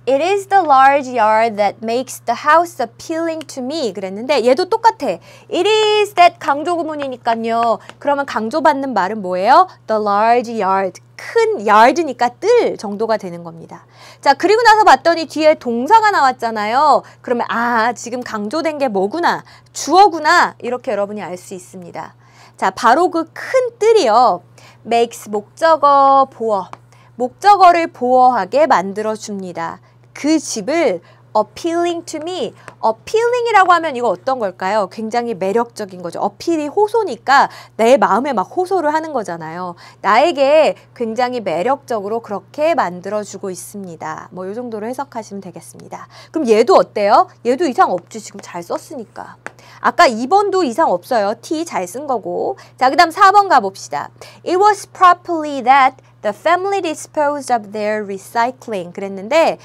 It is the large yard that makes the house appealing to me. 그랬는데 얘도 똑같아. It is that 강조 구문이니까요. 그러면 강조받는 말은 뭐예요? The large yard. 큰 yard니까 뜰 정도가 되는 겁니다. 자, 그리고 나서 봤더니 뒤에 동사가 나왔잖아요. 그러면 지금 강조된 게 뭐구나. 주어구나. 이렇게 여러분이 알 수 있습니다. 자, 바로 그 큰 뜰이요. makes 목적어 보어. 목적어를 보어하게 만들어줍니다. 그 집을 appealing to me. appealing이라고 하면 이거 어떤 걸까요? 굉장히 매력적인 거죠. appeal이 호소니까 내 마음에 막 호소를 하는 거잖아요. 나에게 굉장히 매력적으로 그렇게 만들어주고 있습니다. 뭐 이 정도로 해석하시면 되겠습니다. 그럼 얘도 어때요? 얘도 이상 없지. 지금 잘 썼으니까. 아까 2번도 이상 없어요. T 잘 쓴 거고. 자, 그 다음 4번 가봅시다. It was properly that the family disposed of their recycling. 그랬는데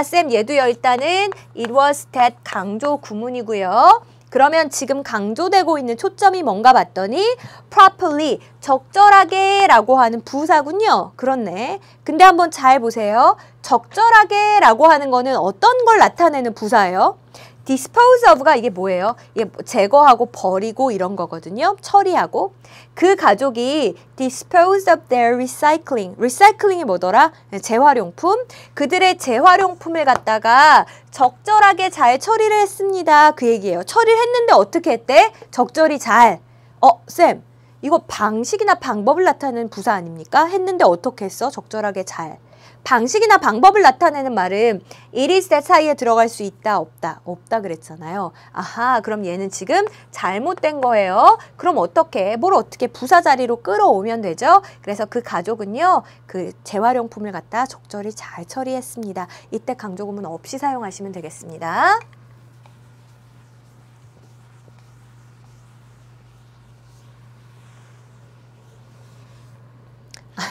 쌤 얘도요. 일단은 it was that 강조 구문이고요. 그러면 지금 강조되고 있는 초점이 뭔가 봤더니 properly, 적절하게 라고 하는 부사군요. 그렇네. 근데 한번 잘 보세요. 적절하게 라고 하는 거는 어떤 걸 나타내는 부사예요? dispose of가 이게 뭐예요? 이게 제거하고 버리고 이런 거거든요. 처리하고. 그 가족이 dispose of their recycling. recycling이 뭐더라? 재활용품. 그들의 재활용품을 갖다가 적절하게 잘 처리를 했습니다. 그 얘기예요. 처리를 했는데 어떻게 했대? 적절히 잘. 쌤, 이거 방식이나 방법을 나타내는 부사 아닙니까? 했는데 어떻게 했어? 적절하게 잘. 방식이나 방법을 나타내는 말은 it is that 사이에 들어갈 수 있다, 없다. 없다 그랬잖아요. 아하, 그럼 얘는 지금 잘못된 거예요. 그럼 어떻게, 뭘 어떻게 부사 자리로 끌어오면 되죠? 그래서 그 가족은요, 그 재활용품을 갖다 적절히 잘 처리했습니다. 이때 강조구문 없이 사용하시면 되겠습니다.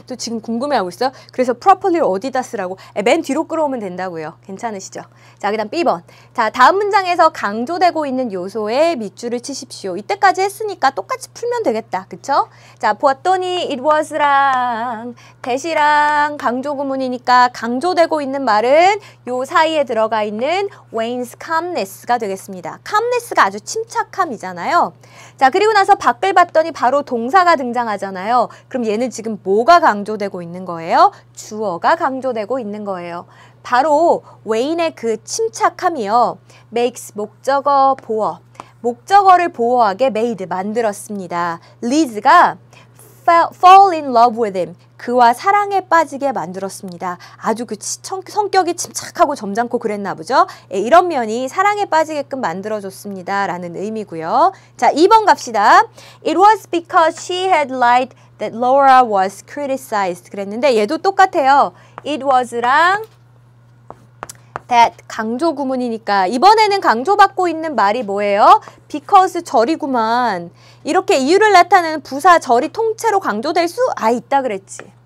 또 지금 궁금해하고 있어요. 그래서 properly를 어디다 쓰라고? 맨 뒤로 끌어오면 된다고요. 괜찮으시죠? 자, 그 다음 B번. 자, 다음 문장에서 강조되고 있는 요소에 밑줄을 치십시오. 이때까지 했으니까 똑같이 풀면 되겠다. 그쵸? 자, 보았더니 it was랑 that이랑 강조 구문이니까 강조되고 있는 말은 요 사이에 들어가 있는 Wayne's calmness가 되겠습니다. calmness가 아주 침착함이잖아요. 자, 그리고 나서 밖을 봤더니 바로 동사가 등장하잖아요. 그럼 얘는 지금 뭐가 강조되고 있는 거예요? 주어가 강조되고 있는 거예요. 바로 웨인의 그 침착함이요. makes 목적어 보어. 목적어를 보어하게 made 만들었습니다. Liz가 fall in love with him. 그와 사랑에 빠지게 만들었습니다. 아주 그 성격이 침착하고 점잖고 그랬나 보죠. 이런 면이 사랑에 빠지게끔 만들어줬습니다. 라는 의미고요. 자, 2번 갑시다. It was because she had lied that Laura was criticized. 그랬는데 얘도 똑같아요. It was랑 that 강조 구문이니까 이번에는 강조받고 있는 말이 뭐예요? because 절이구만. 이렇게 이유를 나타내는 부사 절이 통째로 강조될 수 있다 그랬지.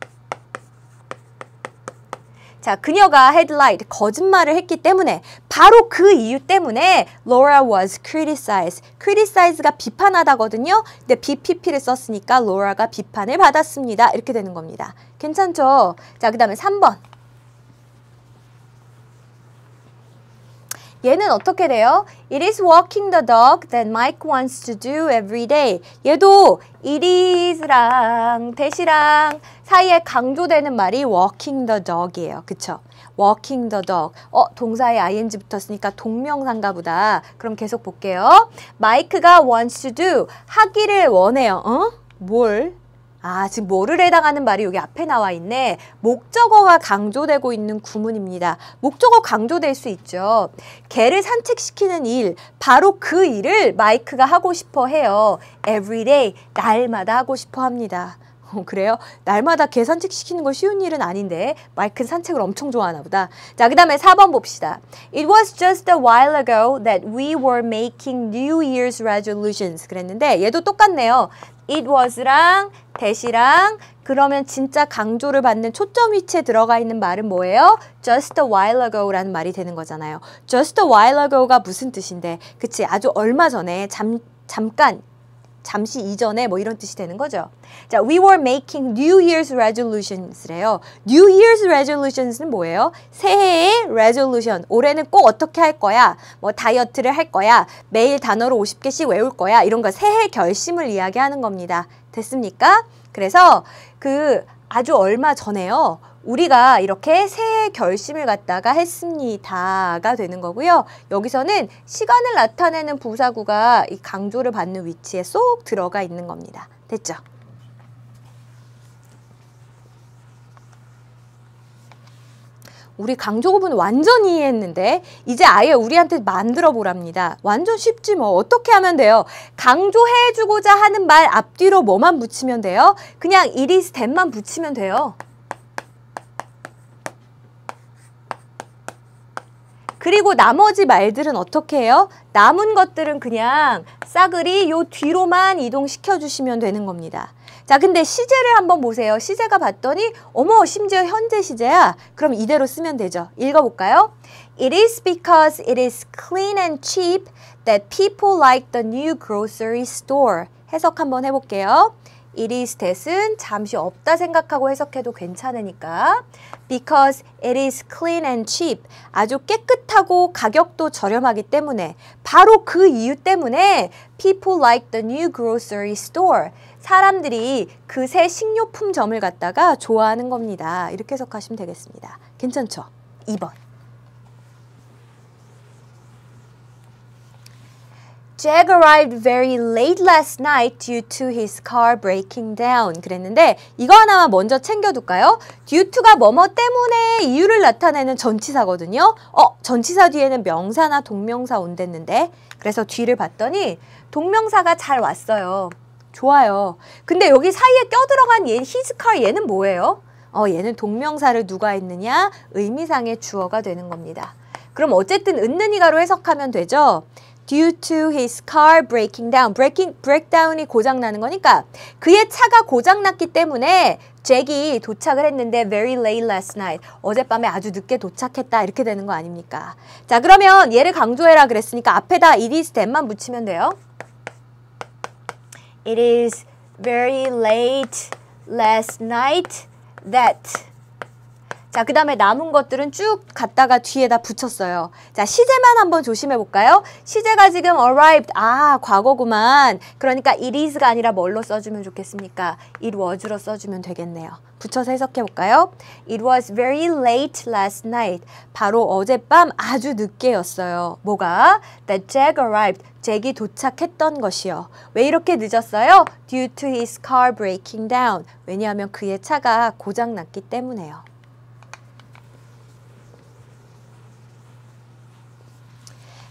자, 그녀가 had lied, 거짓말을 했기 때문에 바로 그 이유 때문에 Laura was criticized. criticize가 비판하다거든요. 근데 BPP를 썼으니까 Laura가 비판을 받았습니다. 이렇게 되는 겁니다. 괜찮죠? 자, 그 다음에 3번. 얘는 어떻게 돼요? It is walking the dog that Mike wants to do every day. 얘도 it is랑 that이랑 사이에 강조되는 말이 walking the dog이에요. 그쵸? walking the dog. 동사에 ing 붙었으니까 동명사인가 보다. 그럼 계속 볼게요. 마이크가 wants to do. 하기를 원해요. 뭘? 지금 뭐를 해당하는 말이 여기 앞에 나와 있네. 목적어가 강조되고 있는 구문입니다. 목적어 강조될 수 있죠. 개를 산책시키는 일, 바로 그 일을 마이크가 하고 싶어 해요. Every day, 날마다 하고 싶어 합니다. 그래요? 날마다 개 산책시키는 거 쉬운 일은 아닌데 마이크는 산책을 엄청 좋아하나 보다. 자, 그 다음에 4번 봅시다. It was just a while ago that we were making New Year's resolutions. 그랬는데 얘도 똑같네요. It was랑 that이랑 그러면 진짜 강조를 받는 초점 위치에 들어가 있는 말은 뭐예요? Just a while ago라는 말이 되는 거잖아요. Just a while ago가 무슨 뜻인데? 그치? 아주 얼마 전에 잠깐 잠시 이전에 뭐 이런 뜻이 되는 거죠. 자, we were making New Year's resolutions래요. New Year's resolutions는 뭐예요? 새해의 resolution. 올해는 꼭 어떻게 할 거야? 뭐 다이어트를 할 거야. 매일 단어를 50개씩 외울 거야. 이런 거 새해 결심을 이야기하는 겁니다. 됐습니까? 그래서 아주 얼마 전에요. 우리가 이렇게 새해 결심을 갖다가 했습니다가 되는 거고요. 여기서는 시간을 나타내는 부사구가 이 강조를 받는 위치에 쏙 들어가 있는 겁니다. 됐죠? 우리 강조 구분 완전 이해했는데 이제 아예 우리한테 만들어 보랍니다. 완전 쉽지 뭐. 어떻게 하면 돼요? 강조해주고자 하는 말 앞뒤로 뭐만 붙이면 돼요? 그냥 it is that만 붙이면 돼요. 그리고 나머지 말들은 어떻게 해요? 남은 것들은 그냥 싸그리 요 뒤로만 이동시켜 주시면 되는 겁니다. 자, 근데 시제를 한번 보세요. 시제가 봤더니 어머, 심지어 현재 시제야. 그럼 이대로 쓰면 되죠. 읽어볼까요? It is because it is clean and cheap that people like the new grocery store. 해석 한번 해볼게요. It is that은 잠시 없다 생각하고 해석해도 괜찮으니까 because it is clean and cheap. 아주 깨끗하고 가격도 저렴하기 때문에 바로 그 이유 때문에 people like the new grocery store. 사람들이 그 새 식료품점을 갖다가 좋아하는 겁니다. 이렇게 해석하시면 되겠습니다. 괜찮죠? 2번. Jack arrived very late last night due to his car breaking down. 그랬는데 이거 하나만 먼저 챙겨둘까요? due to가 뭐뭐 때문에 이유를 나타내는 전치사거든요. 전치사 뒤에는 명사나 동명사 온댔는데 그래서 뒤를 봤더니 동명사가 잘 왔어요. 좋아요. 근데 여기 사이에 껴들어간 his car 얘는 뭐예요? 얘는 동명사를 누가 했느냐? 의미상의 주어가 되는 겁니다. 그럼 어쨌든 은는이가로 해석하면 되죠. Due to his car breaking down. breakdown이 고장나는 거니까 그의 차가 고장났기 때문에 잭이 도착을 했는데 very late last night. 어젯밤에 아주 늦게 도착했다. 이렇게 되는 거 아닙니까? 자, 그러면 얘를 강조해라 그랬으니까 앞에다 it is that만 붙이면 돼요. It is very late last night that. 자, 그 다음에 남은 것들은 쭉 갖다가 뒤에다 붙였어요. 자, 시제만 한번 조심해 볼까요? 시제가 지금 arrived, 과거구만. 그러니까 it is가 아니라 뭘로 써주면 좋겠습니까? it was로 써주면 되겠네요. 붙여서 해석해 볼까요? It was very late last night. 바로 어젯밤 아주 늦게였어요. 뭐가? That Jack arrived. 잭이 도착했던 것이요. 왜 이렇게 늦었어요? Due to his car breaking down. 왜냐하면 그의 차가 고장났기 때문에요.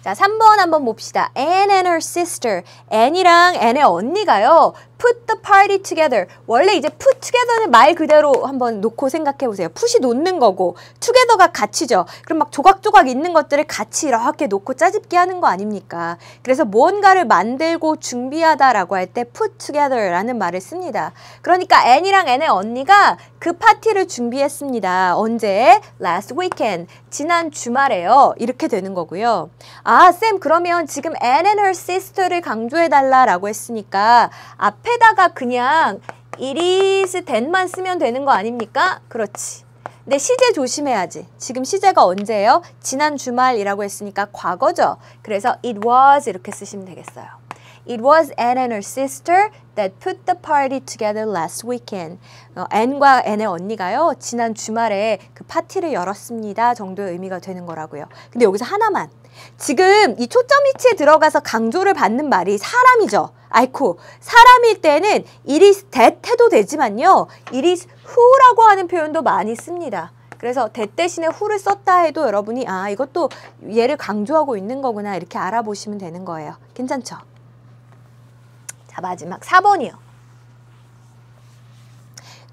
자, 3번 한번 봅시다. Anne and her sister. Anne이랑 Anne의 언니가요. put the party together. 원래 이제 put together는 말 그대로 한번 놓고 생각해 보세요. put이 놓는 거고 together가 같이죠. 그럼 막 조각조각 있는 것들을 같이 이렇게 놓고 짜집기 하는 거 아닙니까? 그래서 무언가를 만들고 준비하다라고 할 때 put together라는 말을 씁니다. 그러니까 An이랑 N의 언니가 그 파티를 준비했습니다. 언제? Last weekend. 지난 주말에요. 이렇게 되는 거고요. 아, 쌤 그러면 지금 Anne and her sister를 강조해달라라고 했으니까 앞에다가 그냥 it is that만 쓰면 되는 거 아닙니까? 그렇지. 근데 시제 조심해야지. 지금 시제가 언제예요? 지난 주말이라고 했으니까 과거죠. 그래서 it was 이렇게 쓰시면 되겠어요. It was Anne and her sister that put the party together last weekend. Anne과 Anne의 언니가요. 지난 주말에 그 파티를 열었습니다. 정도의 의미가 되는 거라고요. 근데 여기서 하나만. 지금 이 초점 위치에 들어가서 강조를 받는 말이 사람이죠. 아이쿠. 사람일 때는 it is that 해도 되지만요. it is who라고 하는 표현도 많이 씁니다. 그래서 that 대신에 who를 썼다 해도 여러분이 아 이것도 얘를 강조하고 있는 거구나 이렇게 알아보시면 되는 거예요. 괜찮죠? 자, 마지막 4번이요.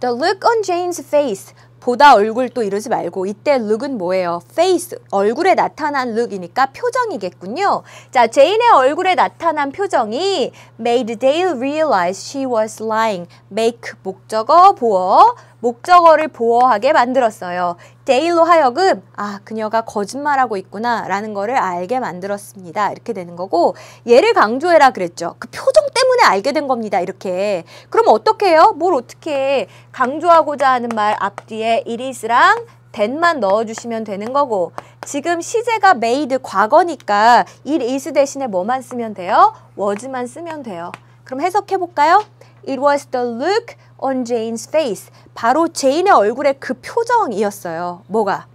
The look on Jane's face. 보다 얼굴 또 이러지 말고 이때 look은 뭐예요? face, 얼굴에 나타난 look이니까 표정이겠군요. 자, 제인의 얼굴에 나타난 표정이 made Dale realize she was lying. make 목적어 보어, 목적어를 보어하게 만들었어요. 데일로 하여금 아 그녀가 거짓말하고 있구나 라는 거를 알게 만들었습니다. 이렇게 되는 거고 얘를 강조해라 그랬죠. 그 표정 때문에 알게 된 겁니다. 이렇게. 그럼 어떻게 해요? 뭘 어떻게 해? 강조하고자 하는 말 앞뒤에 it is랑 that만 넣어주시면 되는 거고 지금 시제가 made 과거니까 it is 대신에 뭐만 쓰면 돼요? was만 쓰면 돼요. 그럼 해석해 볼까요? It was the look on Jane's face. 바로 제인의 얼굴에 그 표정이었어요. 뭐가?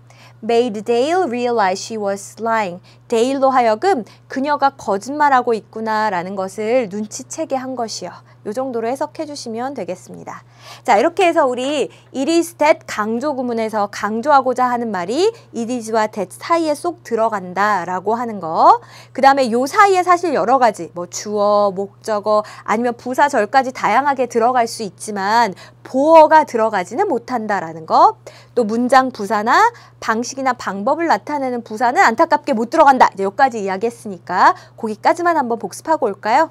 Made Dale realize she was lying. 데일로 하여금 그녀가 거짓말하고 있구나 라는 것을 눈치채게 한 것이요. 이 정도로 해석해 주시면 되겠습니다. 자, 이렇게 해서 우리 it is that 강조 구문에서 강조하고자 하는 말이 it is와 that 사이에 쏙 들어간다 라고 하는 거. 그 다음에 요 사이에 사실 여러 가지 뭐 주어, 목적어 아니면 부사절까지 다양하게 들어갈 수 있지만 보어가 들어가지는 못한다라는 거. 또 문장 부사나 방식이나 방법을 나타내는 부사는 안타깝게 못 들어간다. 이제 여기까지 이야기했으니까 거기까지만 한번 복습하고 올까요?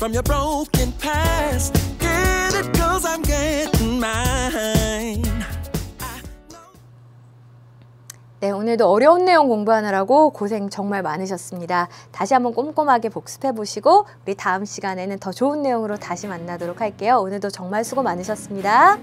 From your broken past, get it 'cause I'm getting mine. 네, 오늘도 어려운 내용 공부하느라고 고생 정말 많으셨습니다. 다시 한번 꼼꼼하게 복습해 보시고 우리 다음 시간에는 더 좋은 내용으로 다시 만나도록 할게요. 오늘도 정말 수고 많으셨습니다.